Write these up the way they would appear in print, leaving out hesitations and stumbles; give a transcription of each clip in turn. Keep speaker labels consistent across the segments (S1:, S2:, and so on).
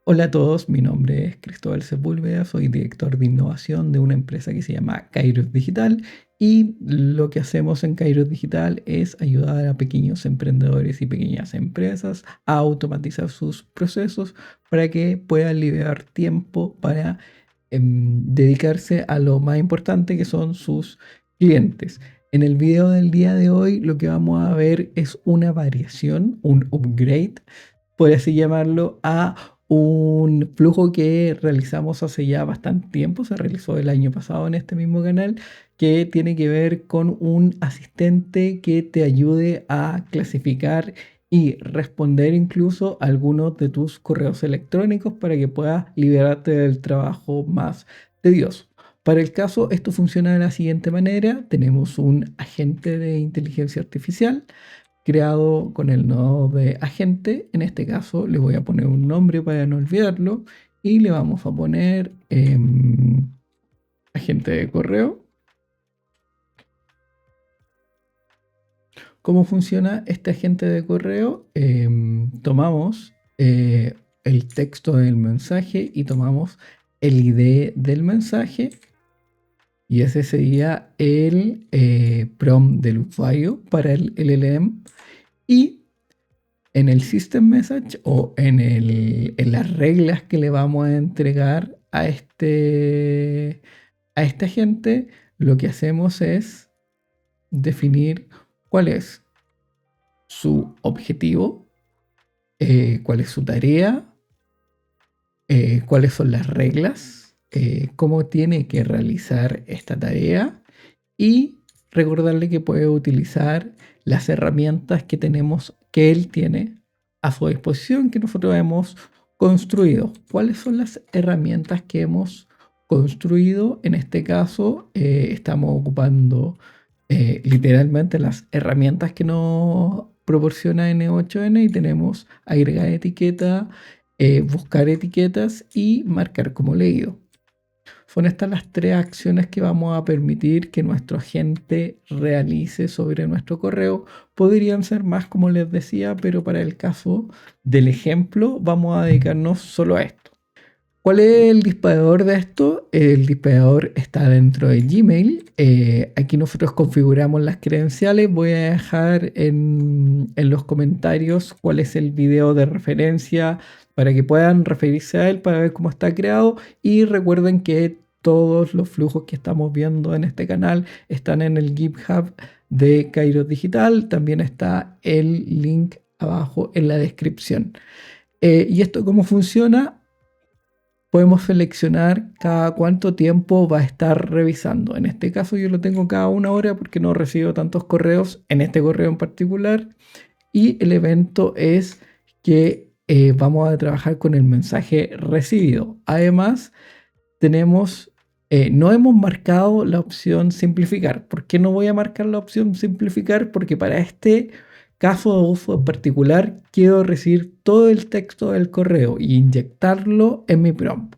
S1: Hola a todos, mi nombre es Cristóbal Sepúlveda, soy director de innovación de una empresa que se llama Kairos Digital y lo que hacemos en Kairos Digital es ayudar a pequeños emprendedores y pequeñas empresas a automatizar sus procesos para que puedan liberar tiempo para dedicarse a lo más importante que son sus clientes. En el video del día de hoy lo que vamos a ver es una variación, un upgrade por así llamarlo, a un flujo que realizamos hace ya bastante tiempo, se realizó el año pasado en este mismo canal, que tiene que ver con un asistente que te ayude a clasificar y responder incluso algunos de tus correos electrónicos para que puedas liberarte del trabajo más tedioso. Para el caso, esto funciona de la siguiente manera. Tenemos un agente de inteligencia artificial creado con el nodo de agente. En este caso le voy a poner un nombre para no olvidarlo y le vamos a poner agente de correo. ¿Cómo funciona este agente de correo? Tomamos el texto del mensaje y tomamos el ID del mensaje y ese sería el prompt del usuario para el LLM y en el System Message o en las reglas que le vamos a entregar a este agente, lo que hacemos es definir cuál es su objetivo, cuál es su tarea, cuáles son las reglas, cómo tiene que realizar esta tarea y recordarle que puede utilizar las herramientas que tenemos, que él tiene a su disposición, que nosotros hemos construido. ¿Cuáles son las herramientas que hemos construido? En este caso, estamos ocupando literalmente las herramientas que nos proporciona N8N y tenemos agregar etiqueta, buscar etiquetas y marcar como leído. Son estas las tres acciones que vamos a permitir que nuestro agente realice sobre nuestro correo. Podrían ser más, como les decía, pero para el caso del ejemplo vamos a dedicarnos solo a esto. ¿Cuál es el disparador de esto? El disparador está dentro de Gmail. Aquí nosotros configuramos las credenciales. Voy a dejar en los comentarios cuál es el video de referencia para que puedan referirse a él para ver cómo está creado. Y recuerden que todos los flujos que estamos viendo en este canal están en el GitHub de Kairos Digital. También está el link abajo en la descripción. ¿Y esto cómo funciona? Podemos seleccionar cada cuánto tiempo va a estar revisando. En este caso yo lo tengo cada una hora porque no recibo tantos correos en este correo en particular. Y el evento es que vamos a trabajar con el mensaje recibido. Además, no hemos marcado la opción simplificar. ¿Por qué no voy a marcar la opción simplificar? Porque para este caso de uso en particular, quiero recibir todo el texto del correo e inyectarlo en mi prompt.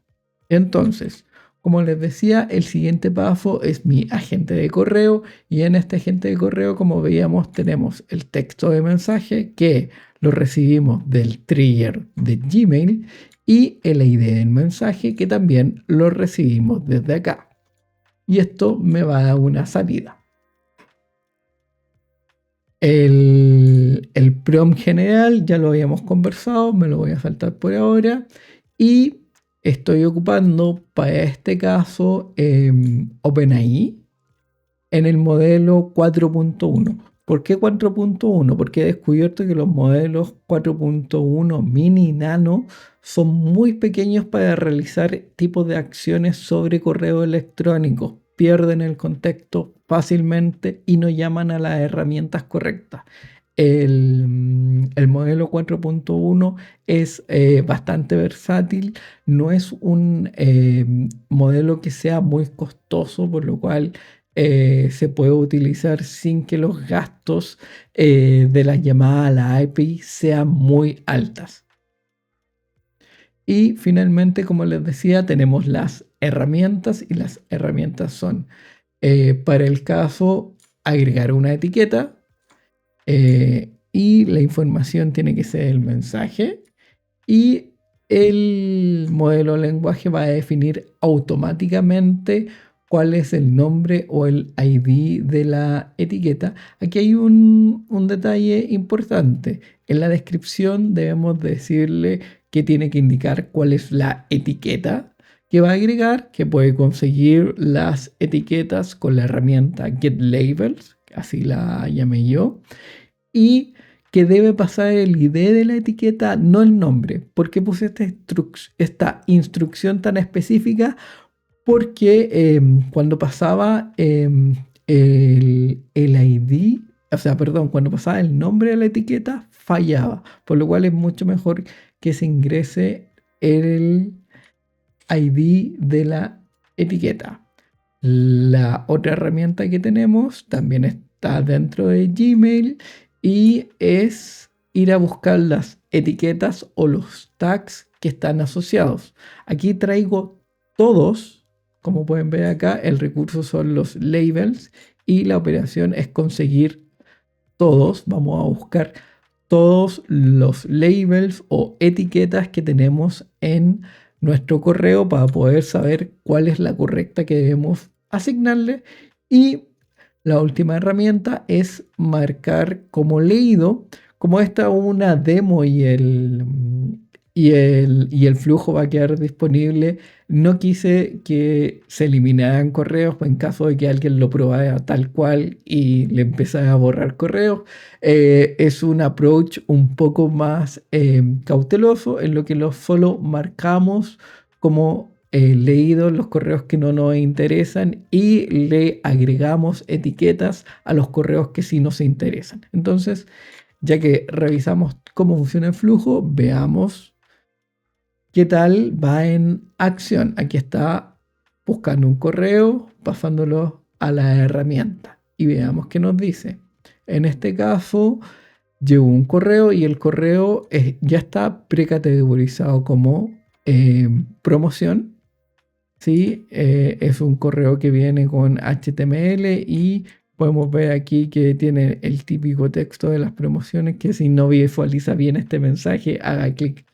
S1: Entonces, como les decía, el siguiente paso es mi agente de correo y en este agente de correo, como veíamos, tenemos el texto de mensaje que lo recibimos del trigger de Gmail y el ID del mensaje que también lo recibimos desde acá. Y esto me va a dar una salida. El prompt general ya lo habíamos conversado, me lo voy a saltar por ahora. Y estoy ocupando para este caso OpenAI en el modelo 4.1. ¿Por qué 4.1? Porque he descubierto que los modelos 4.1 mini y nano son muy pequeños para realizar tipos de acciones sobre correo electrónico. Pierden el contexto fácilmente y no llaman a las herramientas correctas. El modelo 4.1 es bastante versátil, no es un modelo que sea muy costoso, por lo cual se puede utilizar sin que los gastos de las llamadas a la API sean muy altas. Y finalmente, como les decía, tenemos las herramientas y las herramientas son para el caso agregar una etiqueta y la información tiene que ser el mensaje y el modelo de lenguaje va a definir automáticamente cuál es el nombre o el ID de la etiqueta. Aquí hay un detalle importante. En la descripción debemos decirle que tiene que indicar cuál es la etiqueta que va a agregar, que puede conseguir las etiquetas con la herramienta GetLabels, así la llamé yo, y que debe pasar el ID de la etiqueta, no el nombre. ¿Por qué puse esta instrucción tan específica? Porque cuando pasaba el ID, o sea, perdón, cuando pasaba el nombre de la etiqueta, fallaba. Por lo cual es mucho mejor que se ingrese el ID de la etiqueta. La otra herramienta que tenemos también está dentro de Gmail y es ir a buscar las etiquetas o los tags que están asociados. Aquí traigo todos, como pueden ver acá, el recurso son los labels y la operación es conseguir todos. Vamos a buscar todos los labels o etiquetas que tenemos en nuestro correo para poder saber cuál es la correcta que debemos asignarle. Y la última herramienta es marcar como leído. Como esta es una demo y el flujo va a quedar disponible, no quise que se eliminaran correos en caso de que alguien lo probara tal cual y le empezara a borrar correos. Es un approach un poco más cauteloso en lo que solo marcamos como leídos los correos que no nos interesan y le agregamos etiquetas a los correos que sí nos interesan. Entonces, ya que revisamos cómo funciona el flujo, veamos qué tal va en acción. Aquí está buscando un correo, pasándolo a la herramienta y veamos qué nos dice. En este caso, llegó un correo y el correo ya está precategorizado como promoción. ¿Sí? Es un correo que viene con HTML y podemos ver aquí que tiene el típico texto de las promociones, que si no visualiza bien este mensaje, haga clic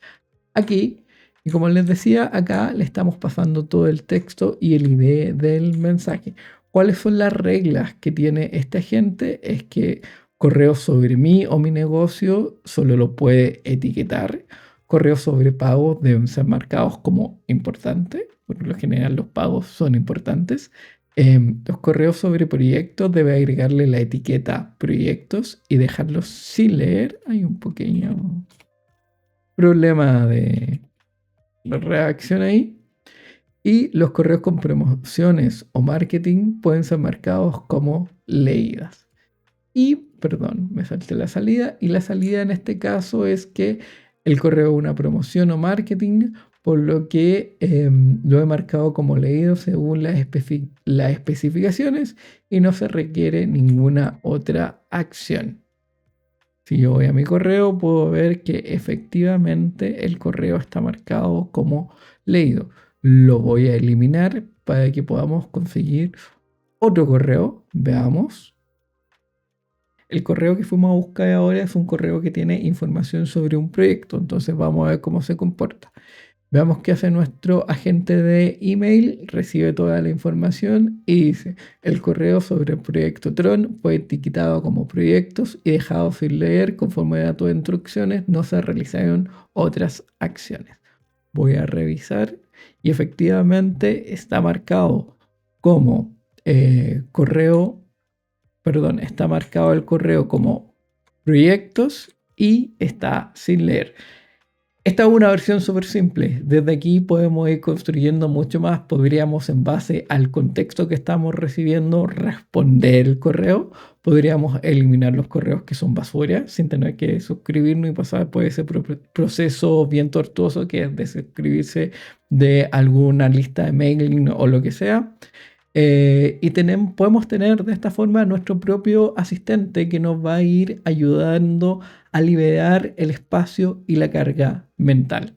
S1: aquí. Y como les decía, acá le estamos pasando todo el texto y el ID del mensaje. ¿Cuáles son las reglas que tiene este agente? Es que correos sobre mí o mi negocio solo lo puede etiquetar. Correos sobre pagos deben ser marcados como importantes. Por lo general los pagos son importantes. Los correos sobre proyectos debe agregarle la etiqueta proyectos y dejarlos sin leer. Hay un pequeño problema de reacción ahí. Y los correos con promociones o marketing pueden ser marcados como leídas. Y, perdón, me salté la salida. Y la salida en este caso es que el correo es una promoción o marketing, por lo que lo he marcado como leído según las especificaciones y no se requiere ninguna otra acción. Si yo voy a mi correo, puedo ver que efectivamente el correo está marcado como leído. Lo voy a eliminar para que podamos conseguir otro correo. Veamos. El correo que fuimos a buscar ahora es un correo que tiene información sobre un proyecto. Entonces vamos a ver cómo se comporta. Veamos qué hace nuestro agente de email. Recibe toda la información y dice: el correo sobre el proyecto Tron fue etiquetado como proyectos y dejado sin leer. Conforme a tus instrucciones, no se realizaron otras acciones. Voy a revisar y efectivamente está marcado como está marcado el correo como proyectos y está sin leer. Esta es una versión súper simple. Desde aquí podemos ir construyendo mucho más. Podríamos, en base al contexto que estamos recibiendo, responder el correo. Podríamos eliminar los correos que son basura sin tener que suscribirnos y pasar por ese proceso bien tortuoso que es de suscribirse de alguna lista de mailing o lo que sea. Y podemos tener de esta forma nuestro propio asistente que nos va a ir ayudando a liberar el espacio y la carga mental.